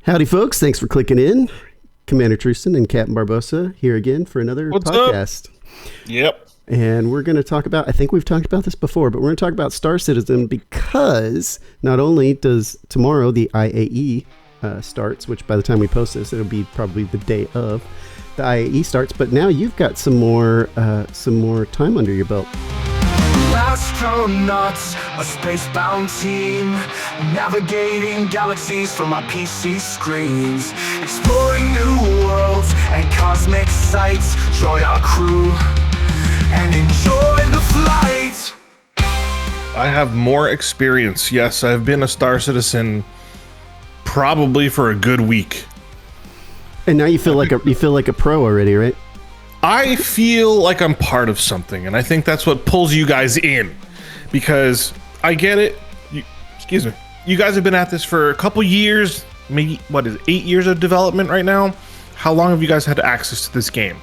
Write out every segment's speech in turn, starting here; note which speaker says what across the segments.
Speaker 1: Howdy, folks. Thanks for clicking in. Commander Trusin and Captain Barbosa here again for another podcast.
Speaker 2: Yep.
Speaker 1: And we're going to talk about, I think we've talked about this before, but we're going to talk about Star Citizen because not only does tomorrow the IAE starts, which by the time we post this, it'll be probably the day of the IAE starts, but now you've got some more time under your belt.
Speaker 3: Astro-Nots, a space-bound team, navigating galaxies from our PC screens, exploring new worlds and cosmic sights. Join our crew and enjoy the flight.
Speaker 2: I have more experience. Yes, I've been a Star Citizen probably for a good week.
Speaker 1: And now you feel like a pro already, right?
Speaker 2: I feel like I'm part of something, and I think that's what pulls you guys in, because I get it. Excuse me. You guys have been at this for a couple years, maybe, 8 years of development right now? How long have you guys had access to this game?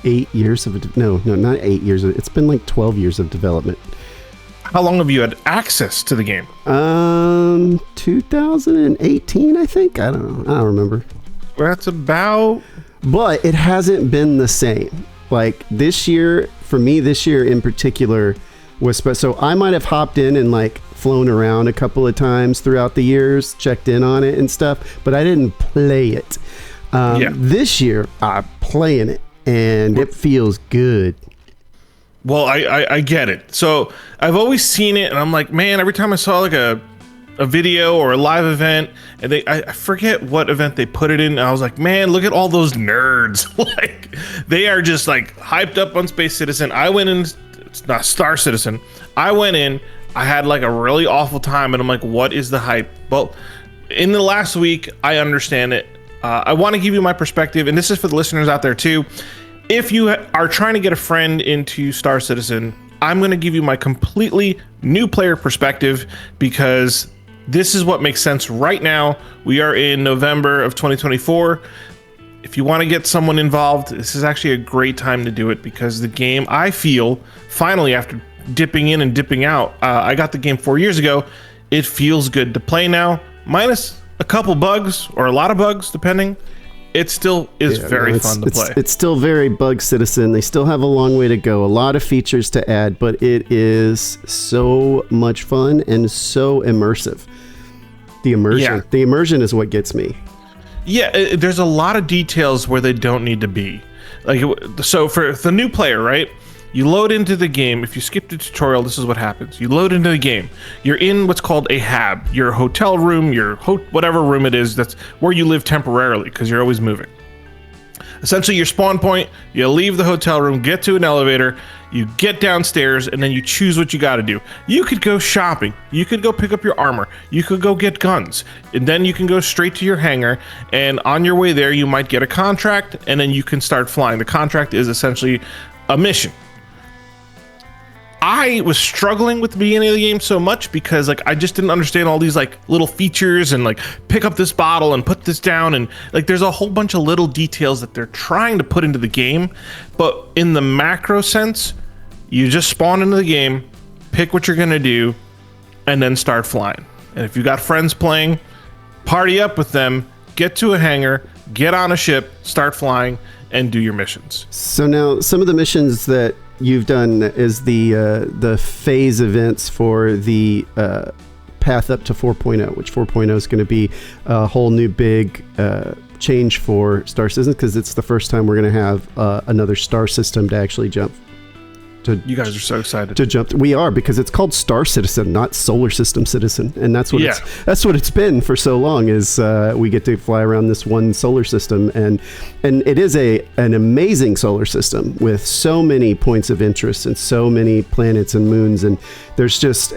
Speaker 1: 8 years of no, not 8 years. It's been like 12 years of development.
Speaker 2: How long have you had access to the game?
Speaker 1: 2018, I think. I don't know. I don't remember.
Speaker 2: That's about...
Speaker 1: But it hasn't been the same. Like this year, for me, this year in particular was so I might have hopped in and like flown around a couple of times throughout the years, checked in on it and stuff, but I didn't play it. This year, I'm playing it and it feels good.
Speaker 2: Well, I get it. So I've always seen it and I'm like, man, every time I saw like a video or a live event, and I forget what event they put it in, and I was like, man, look at all those nerds. Like, they are just like hyped up on Space Citizen. I went in, it's not Star Citizen. I went in, I had like a really awful time, and I'm like, what is the hype? Well, in the last week, I understand it. I want to give you my perspective, and this is for the listeners out there too. If you are trying to get a friend into Star Citizen, I'm going to give you my completely new player perspective, because this is what makes sense right now. We are in November of 2024. If you want to get someone involved, this is actually a great time to do it, because the game, I feel, finally, after dipping in and dipping out, I got the game 4 years ago. It feels good to play now, minus a couple bugs, or a lot of bugs, depending. It still is very fun to play.
Speaker 1: It's still very Bug Citizen. They still have a long way to go. A lot of features to add, but it is so much fun and so immersive. The immersion is what gets me.
Speaker 2: Yeah, there's a lot of details where they don't need to be. Like, so for the new player, right? You load into the game. If you skip the tutorial, this is what happens. You load into the game. You're in what's called a hab, your hotel room, your whatever room it is. That's where you live temporarily, because you're always moving. Essentially, your spawn point, you leave the hotel room, get to an elevator, you get downstairs, and then you choose what you got to do. You could go shopping. You could go pick up your armor. You could go get guns. And then you can go straight to your hangar, and on your way there, you might get a contract, and then you can start flying. The contract is essentially a mission. I was struggling with the beginning of the game so much because like I just didn't understand all these like little features and like pick up this bottle and put this down, and like there's a whole bunch of little details that they're trying to put into the game, but in the macro sense, you just spawn into the game, pick what you're gonna do, and then start flying. And if you got friends playing, party up with them, get to a hangar, get on a ship, start flying, and do your missions.
Speaker 1: So now some of the missions that you've done is the phase events for the path up to 4.0, which 4.0 is going to be a whole new big change for Star Citizen, because it's the first time we're going to have another star system to actually jump.
Speaker 2: You guys are so excited
Speaker 1: to jump. We are, because it's called Star Citizen, not Solar System Citizen, and that's what it's been for so long. Is we get to fly around this one solar system, and it is an amazing solar system with so many points of interest and so many planets and moons, and there's just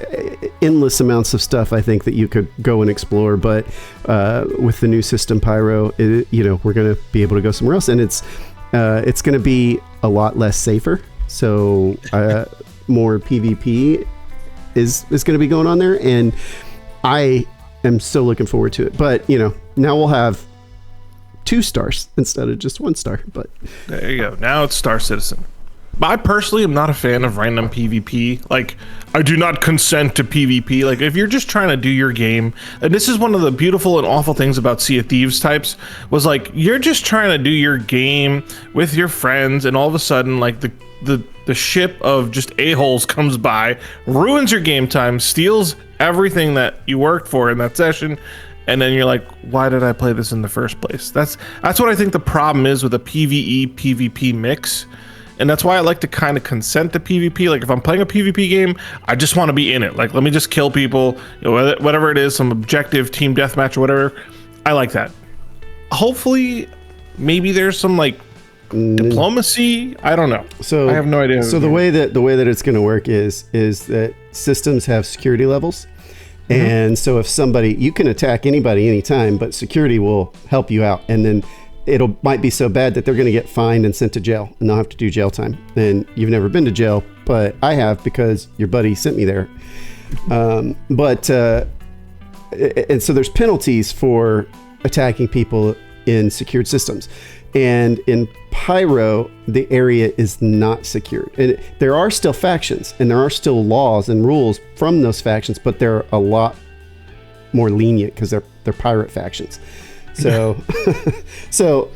Speaker 1: endless amounts of stuff I think that you could go and explore. But with the new system Pyro, we're going to be able to go somewhere else, and it's going to be a lot less safer. So more PvP is going to be going on there, and I am so looking forward to it. But now we'll have 2 stars instead of just 1 star. But
Speaker 2: there you go. Now it's Star Citizen. I personally am not a fan of random PvP. Like, I do not consent to PvP. Like, if you're just trying to do your game, and this is one of the beautiful and awful things about Sea of Thieves types, was like, you're just trying to do your game with your friends, and all of a sudden, like, the ship of just a-holes comes by, ruins your game time, steals everything that you worked for in that session, and then you're like, why did I play this in the first place? That's what I think the problem is with a PvE PvP mix. And that's why I like to kind of consent to PvP. Like, if I'm playing a PvP game, I just want to be in it. Like, let me just kill people, you know, whatever it is, some objective, team deathmatch or whatever. I like that. Hopefully, maybe there's some like diplomacy. I don't know.
Speaker 1: So
Speaker 2: I have no idea.
Speaker 1: So the way that it's going to work is that systems have security levels. And so if somebody, you can attack anybody anytime, but security will help you out. And then might be so bad that they're going to get fined and sent to jail, and they'll have to do jail time. And you've never been to jail, but I have, because your buddy sent me there. And so there's penalties for attacking people in secured systems. And in Pyro, the area is not secured. And there are still factions, and there are still laws and rules from those factions, but they're a lot more lenient because they're pirate factions. So,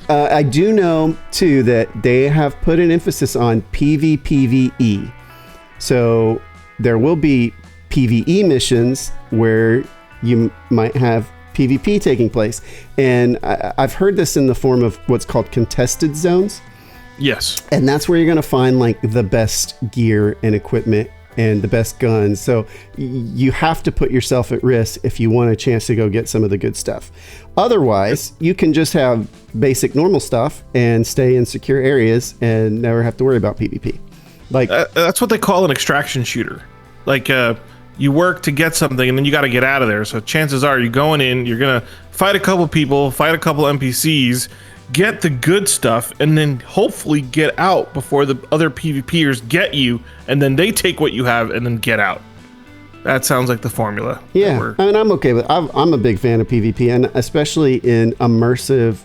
Speaker 1: I do know too that they have put an emphasis on PvPvE. So there will be PvE missions where you might have PvP taking place, and I've heard this in the form of what's called contested zones.
Speaker 2: Yes,
Speaker 1: and that's where you're going to find like the best gear and equipment and the best guns. So you have to put yourself at risk if you want a chance to go get some of the good stuff. Otherwise, you can just have basic normal stuff and stay in secure areas and never have to worry about PvP. Like
Speaker 2: that's what they call an extraction shooter. Like you work to get something and then you got to get out of there. So chances are you're going in, you're going to fight a couple people, fight a couple NPCs, get the good stuff, and then hopefully get out before the other PvPers get you, and then they take what you have and then get out. That sounds like the formula.
Speaker 1: Yeah, I mean, I'm okay with it. I'm a big fan of PvP, and especially in immersive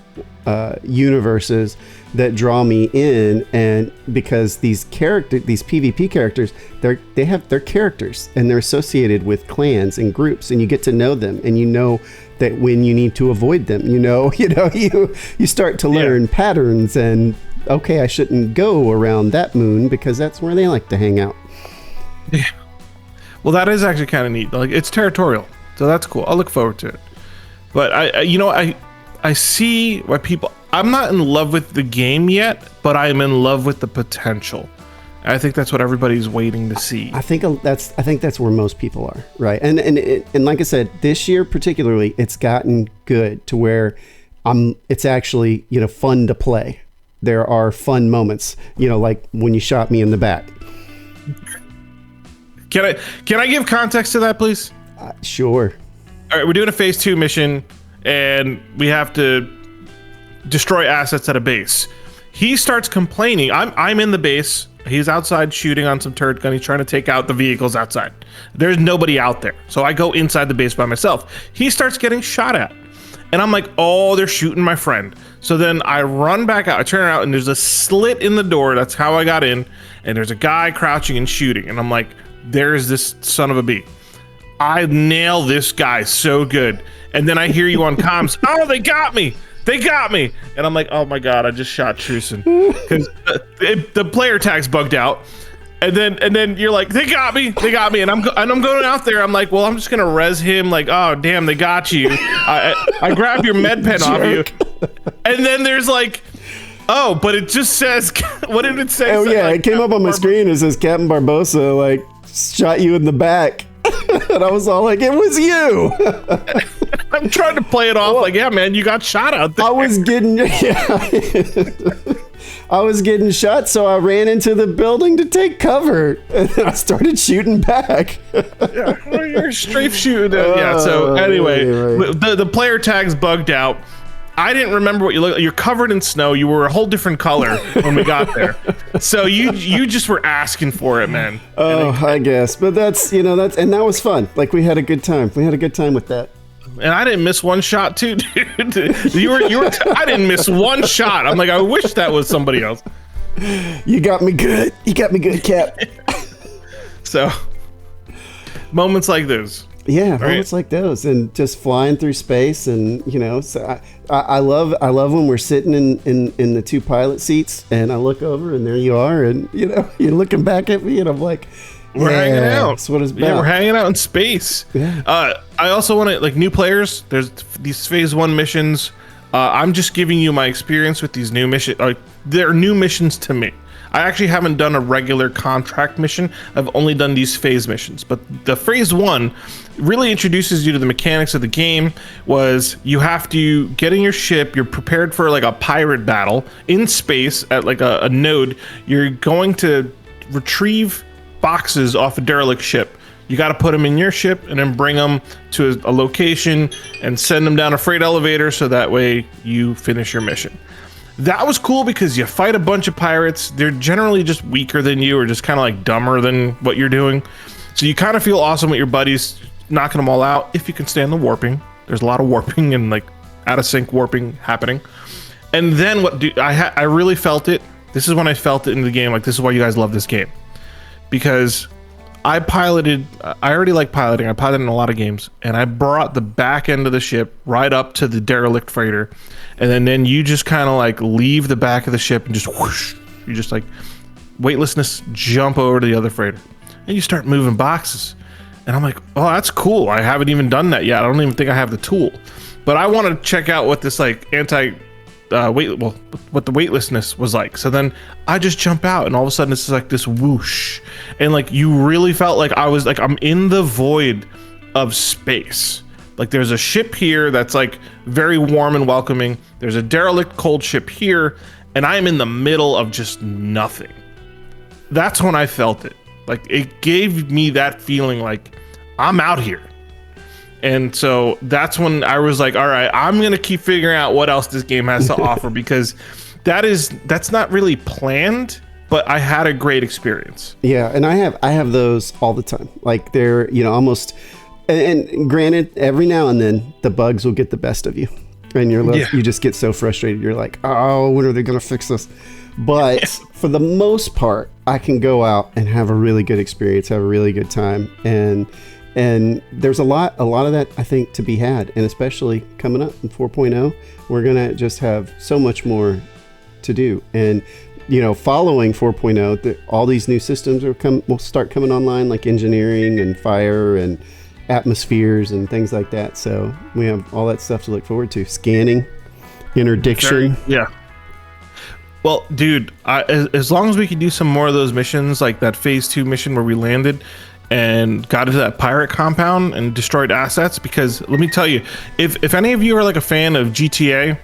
Speaker 1: universes that draw me in, and because these PvP characters, they have their characters, and they're associated with clans and groups, and you get to know them, and you know that when you need to avoid them, you start to learn patterns, and okay, I shouldn't go around that moon because that's where they like to hang out.
Speaker 2: Yeah. Well, that is actually kind of neat. Like, it's territorial, so that's cool. I'll look forward to it. But I see why people. I'm not in love with the game yet, but I am in love with the potential. I think that's what everybody's waiting to see.
Speaker 1: I think that's where most people are, right? And like I said, this year particularly, it's gotten good to where it's actually fun to play. There are fun moments, like when you shot me in the back.
Speaker 2: Can I give context to that, please?
Speaker 1: Sure.
Speaker 2: All right, we're doing a phase 2 mission, and we have to destroy assets at a base. He starts complaining. I'm in the base. He's outside shooting on some turret gun. He's trying to take out the vehicles outside. There's nobody out there. So I go inside the base by myself. He starts getting shot at. And I'm like, oh, they're shooting my friend. So then I run back out. I turn around, and there's a slit in the door. That's how I got in. And there's a guy crouching and shooting. And I'm like, there's this son of a bee. I nail this guy so good. And then I hear you on comms, oh, they got me. They got me. And I'm like, oh my God, I just shot Trusin. Because the player tag's bugged out. And then you're like, they got me. And I'm going out there. I'm like, well, I'm just gonna res him. Like, oh damn, they got you. I grab your med pen off you. And then there's like, oh, but it just says, what did it say?
Speaker 1: Oh yeah, like, it came up on my screen. It says Captain Barbosa like shot you in the back. And I was all like, it was you.
Speaker 2: I'm trying to play it off like, yeah, man, you got shot out there.
Speaker 1: I was getting shot, so I ran into the building to take cover, and then I started shooting back.
Speaker 2: Yeah, well, you're strafe shooting. Yeah. So anyway, the player tag's bugged out. I didn't remember what you look like. You're covered in snow. You were a whole different color when we got there. So you just were asking for it, man.
Speaker 1: Oh, I guess. But that's and that was fun. Like, we had a good time. We had a good time with that.
Speaker 2: And I didn't miss one shot too, dude. I didn't miss one shot. I'm like, I wish that was somebody else.
Speaker 1: You got me good. You got me good, Cap.
Speaker 2: So, moments like those.
Speaker 1: Yeah, moments like those, and just flying through space, and so I love when we're sitting in the two pilot seats, and I look over, and there you are, and you're looking back at me, and I'm like,
Speaker 2: we're hanging out.
Speaker 1: That's what it's about.
Speaker 2: Yeah, we're hanging out in space.
Speaker 1: Yeah.
Speaker 2: I also want to, like, new players. There's these phase 1 missions. I'm just giving you my experience with these new missions. They're new missions to me. I actually haven't done a regular contract mission. I've only done these phase missions. But the phase 1 really introduces you to the mechanics of the game. Was you have to get in your ship. You're prepared for like a pirate battle in space at like a node. You're going to retrieve boxes off a derelict ship. You got to put them in your ship and then bring them to a location and send them down a freight elevator so that way you finish your mission. That was cool because you fight a bunch of pirates. They're generally just weaker than you, or just kind of like dumber than what you're doing. So you kind of feel awesome with your buddies, knocking them all out if you can stand the warping. There's a lot of warping and like out of sync warping happening. And then I really felt it. This is when I felt it in the game. Like, this is why you guys love this game. Because I already like piloting. I piloted in a lot of games, and I brought the back end of the ship right up to the derelict freighter, and then you just kind of like leave the back of the ship and just whoosh, you just like weightlessness jump over to the other freighter, and you start moving boxes. And I'm like, oh, that's cool. I haven't even done that yet. I don't even think I have the tool, but I want to check out what this like what the weightlessness was like. So then I just jump out, and all of a sudden it's like this whoosh, and like you really felt like I'm in the void of space. Like, there's a ship here that's like very warm and welcoming. There's a derelict cold ship here, and I'm in the middle of just nothing. That's when I felt it. Like, it gave me that feeling like I'm out here. And so that's when I was like, all right, I'm going to keep figuring out what else this game has to offer, because that's not really planned, but I had a great experience.
Speaker 1: Yeah, and I have those all the time. Like, they're, almost, and granted, every now and then the bugs will get the best of you, and you just get so frustrated. You're like, oh, when are they going to fix this? But for the most part, I can go out and have a really good experience, have a really good time, and there's a lot of that, I think, to be had, and especially coming up in 4.0, we're gonna just have so much more to do. And following 4.0, all these new systems will start coming online, like engineering and fire and atmospheres and things like that. So we have all that stuff to look forward to. Scanning, interdiction.
Speaker 2: Yeah. Well, dude, as long as we can do some more of those missions, like that phase 2 mission where we landed and got into that pirate compound and destroyed assets, because let me tell you, if any of you are like a fan of GTA,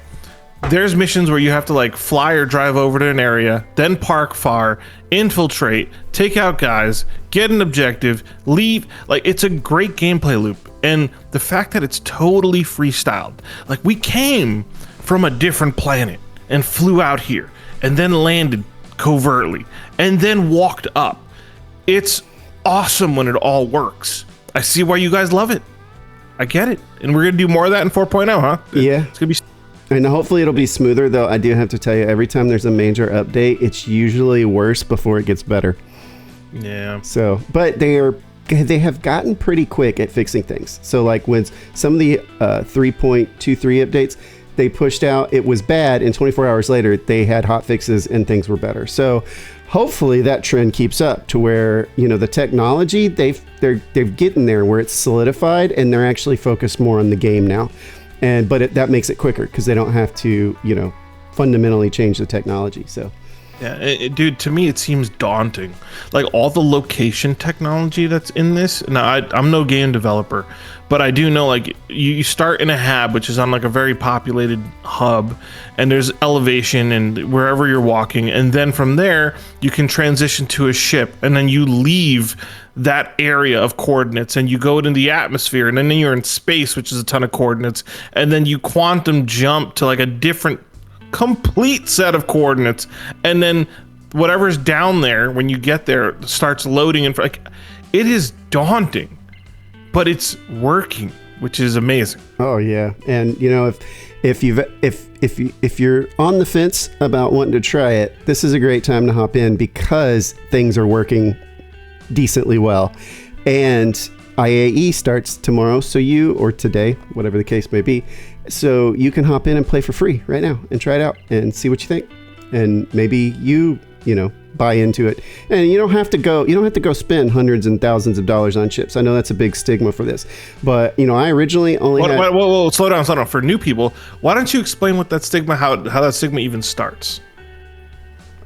Speaker 2: there's missions where you have to like fly or drive over to an area, then park far, infiltrate, take out guys, get an objective, leave. Like, it's a great gameplay loop. And the fact that it's totally freestyled, like, we came from a different planet and flew out here and then landed covertly and then walked up. It's awesome when it all works. I see why you guys love it. I get it. And we're gonna do more of that in 4.0, huh?
Speaker 1: Yeah,
Speaker 2: it's gonna be,
Speaker 1: and hopefully it'll be smoother, though. I do have to tell you, every time there's a major update, it's usually worse before it gets better.
Speaker 2: Yeah.
Speaker 1: So, but they have gotten pretty quick at fixing things. So, like, when some of the 3.23 updates they pushed out, it was bad, and 24 hours later they had hot fixes and things were better. So hopefully that trend keeps up to where, the technology, they're getting there where it's solidified, and they're actually focused more on the game now. But that makes it quicker because they don't have to, fundamentally change the technology. So
Speaker 2: yeah, dude, to me it seems daunting. Like, all the location technology that's in this. Now, I'm no game developer, but I do know, like, you start in a hab, which is on like a very populated hub, and there's elevation and wherever you're walking, and then from there you can transition to a ship, and then you leave that area of coordinates and you go into the atmosphere, and then you're in space, which is a ton of coordinates, and then you quantum jump to like a different complete set of coordinates, and then whatever's down there when you get there starts loading, and like, it is daunting, but it's working, which is amazing.
Speaker 1: Oh yeah, and if you're on the fence about wanting to try it, this is a great time to hop in because things are working decently well. And IAE starts tomorrow, or today, whatever the case may be. So you can hop in and play for free right now and try it out and see what you think. And maybe you buy into it. And you don't have to go spend hundreds and thousands of dollars on chips. I know that's a big stigma for this, but I originally only
Speaker 2: whoa, slow down. For new people, why don't you explain what that stigma, how that stigma even starts?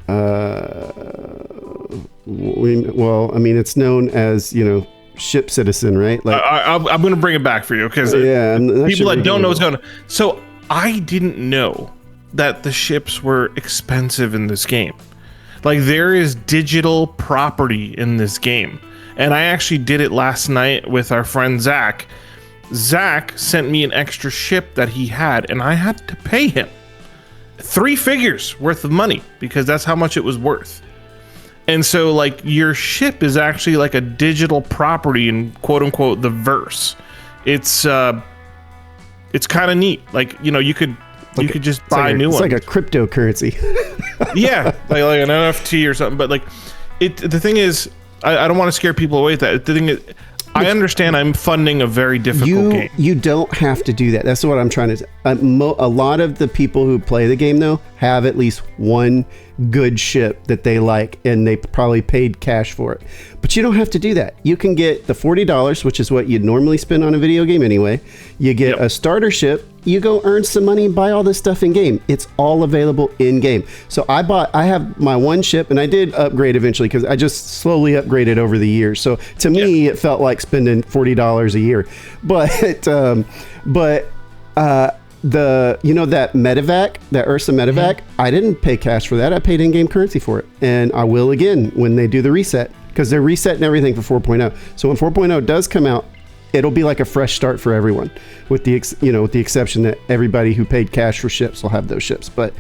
Speaker 1: It's known as, ship citizen, right? Like
Speaker 2: I'm going to bring it back for you because people that don't know what's going on. So I didn't know that the ships were expensive in this game. Like there is digital property in this game. And I actually did it last night with our friend Zach. Zach sent me an extra ship that he had, and I had to pay him 3 figures worth of money because that's how much it was worth. And so like your ship is actually like a digital property in quote unquote the verse. It's kind of neat. Like, you could just buy new ones.
Speaker 1: It's like a cryptocurrency.
Speaker 2: Yeah, like an NFT or something. But like the thing is, I don't want to scare people away with that. The thing is, I understand I'm funding a very difficult game.
Speaker 1: You don't have to do that. That's what I'm trying to say. A lot of the people who play the game, though, have at least one good ship that they like, and they probably paid cash for it. But you don't have to do that. You can get the $40, which is what you'd normally spend on a video game anyway. You get a starter ship. You go earn some money and buy all this stuff in game. It's all available in game. So I have my one ship, and I did upgrade eventually because I just slowly upgraded over the years. So to me, it felt like spending $40 a year. But that medevac, that Ursa medevac, I didn't pay cash for that. I paid in-game currency for it, and I will again when they do the reset because they're resetting everything for 4.0. So when 4.0 does come out, it'll be like a fresh start for everyone, with the exception that everybody who paid cash for ships will have those ships. But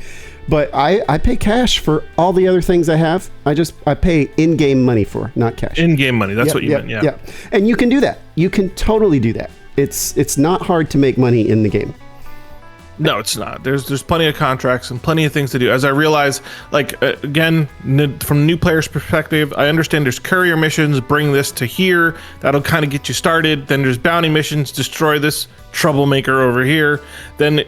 Speaker 1: I pay cash for all the other things I have. I pay in-game money for, not cash.
Speaker 2: In-game money. That's what you meant. Yeah.
Speaker 1: And you can do that. You can totally do that. It's not hard to make money in the game.
Speaker 2: No, it's not. There's plenty of contracts and plenty of things to do. As I realize, again, from a new player's perspective, I understand there's courier missions, bring this to here. That'll kind of get you started. Then there's bounty missions, destroy this troublemaker over here. Then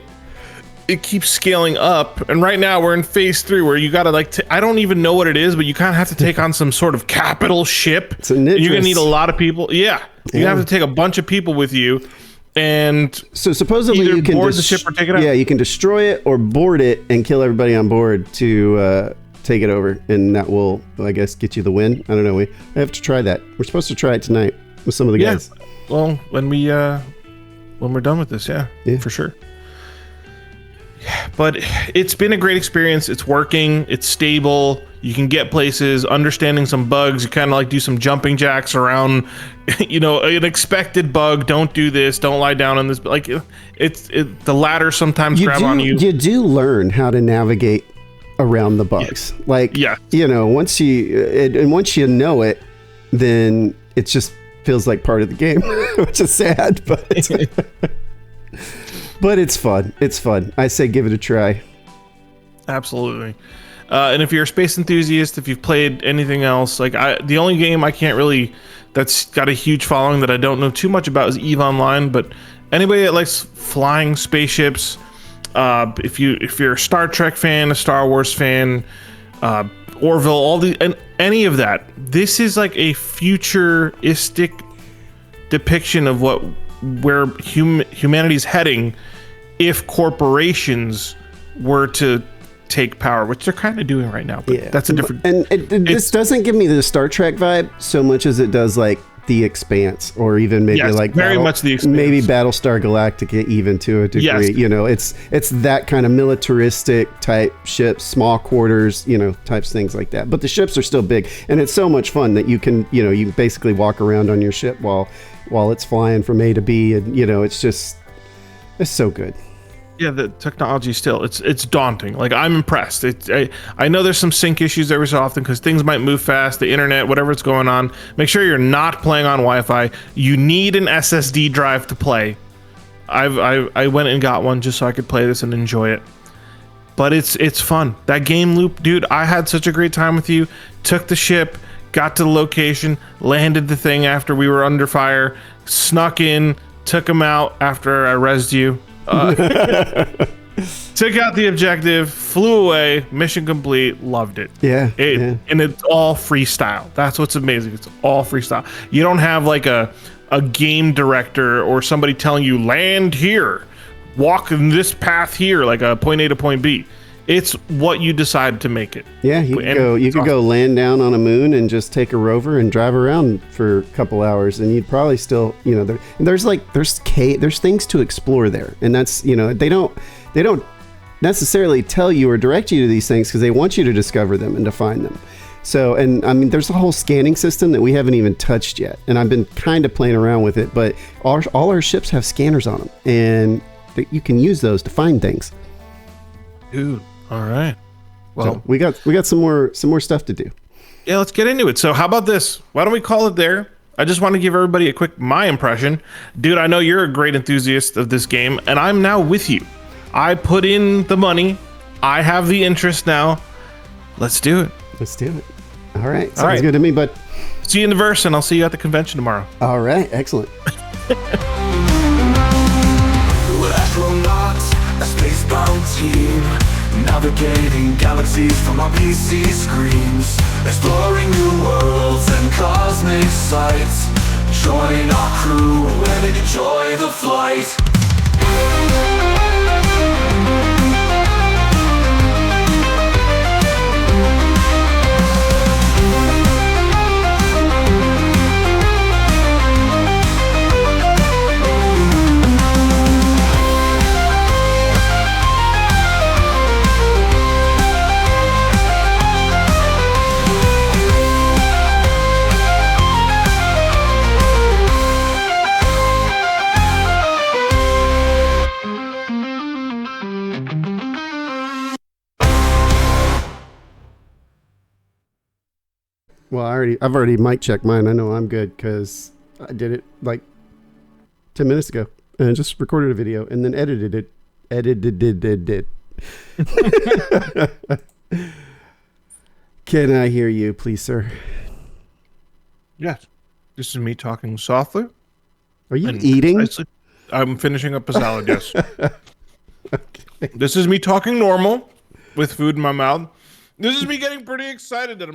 Speaker 2: it keeps scaling up. And right now we're in phase 3 where you got to I don't even know what it is, but you kind of have to take on some sort of capital ship.
Speaker 1: It's a Nitris.
Speaker 2: You're going to need a lot of people. Yeah. You have to take a bunch of people with you. And
Speaker 1: so supposedly you can
Speaker 2: board the ship or take it out.
Speaker 1: Yeah, you can destroy it or board it and kill everybody on board to take it over, and that will, I guess, get you the win. I don't know. I have to try that. We're supposed to try it tonight with some of the guys.
Speaker 2: Well, when we're done with this, yeah, for sure. But it's been a great experience. It's working. It's stable. You can get places, understanding some bugs. You kind of like do some jumping jacks around, an expected bug. Don't do this. Don't lie down on this. Like the ladder sometimes grab on you.
Speaker 1: You do learn how to navigate around the bugs. Once you know it, then it just feels like part of the game, which is sad, but but it's fun. It's fun. I say give it a try.
Speaker 2: Absolutely. And if you're a space enthusiast, if you've played anything else, the only game I can't really, that's got a huge following that I don't know too much about is EVE Online. But anybody that likes flying spaceships, if you're a Star Trek fan, a Star Wars fan, Orville, any of that, this is like a futuristic depiction of where humanity's heading if corporations were to take power, which they're kind of doing right now. But that's a different. And
Speaker 1: this doesn't give me the Star Trek vibe so much as it does like The Expanse, or even maybe
Speaker 2: much The Expanse.
Speaker 1: Maybe Battlestar Galactica, even to a degree. Yes. It's that kind of militaristic type ships, small quarters, types, things like that. But the ships are still big, and it's so much fun that you can, you basically walk around on your ship while it's flying from A to B, and it's so good.
Speaker 2: Yeah, the technology still, it's daunting. Like, I'm impressed. I know there's some sync issues every so often because things might move fast, the internet, whatever's going on. Make sure you're not playing on Wi-Fi. You need an SSD drive to play. I went and got one just so I could play this and enjoy it. But it's fun. That game loop, dude. I had such a great time with you. Took the ship, got to the location, landed the thing after we were under fire, snuck in, took him out after I rezzed you. Took out the objective, flew away, mission complete, loved it.
Speaker 1: Yeah,
Speaker 2: And it's all freestyle. That's what's amazing. It's all freestyle. You don't have like a game director or somebody telling you land here, walk in this path here, like a point A to point B. It's what you decide to make it.
Speaker 1: Yeah, you could go land down on a moon and just take a rover and drive around for a couple hours, and you'd probably still, there's things to explore there, and that's, they don't necessarily tell you or direct you to these things because they want you to discover them and to find them. So, and I mean, there's a whole scanning system that we haven't even touched yet, and I've been kind of playing around with it. But all our ships have scanners on them, and you can use those to find things.
Speaker 2: Dude, all right. Well,
Speaker 1: so we got some more stuff to do.
Speaker 2: Yeah, let's get into it. So, how about this? Why don't we call it there? I just want to give everybody a quick my impression, dude. I know you're a great enthusiast of this game, and I'm now with you. I put in the money. I have the interest now. Let's do it.
Speaker 1: Let's do it. All right. Sounds good to me, bud.
Speaker 2: See you in the verse, and I'll see you at the convention tomorrow.
Speaker 1: All right. Excellent.
Speaker 3: Astro-Nots, a spacebound team, navigating galaxies from our PC screens, exploring new worlds and cosmic sights. Join our crew and enjoy the flight.
Speaker 1: Well, I've already mic checked mine. I know I'm good because I did it like 10 minutes ago and I just recorded a video and then edited it. Can I hear you, please, sir?
Speaker 2: Yes. This is me talking softly.
Speaker 1: Are you eating?
Speaker 2: I'm finishing up a salad, yes.
Speaker 1: Okay.
Speaker 2: This is me talking normal with food in my mouth. This is me getting pretty excited that I'm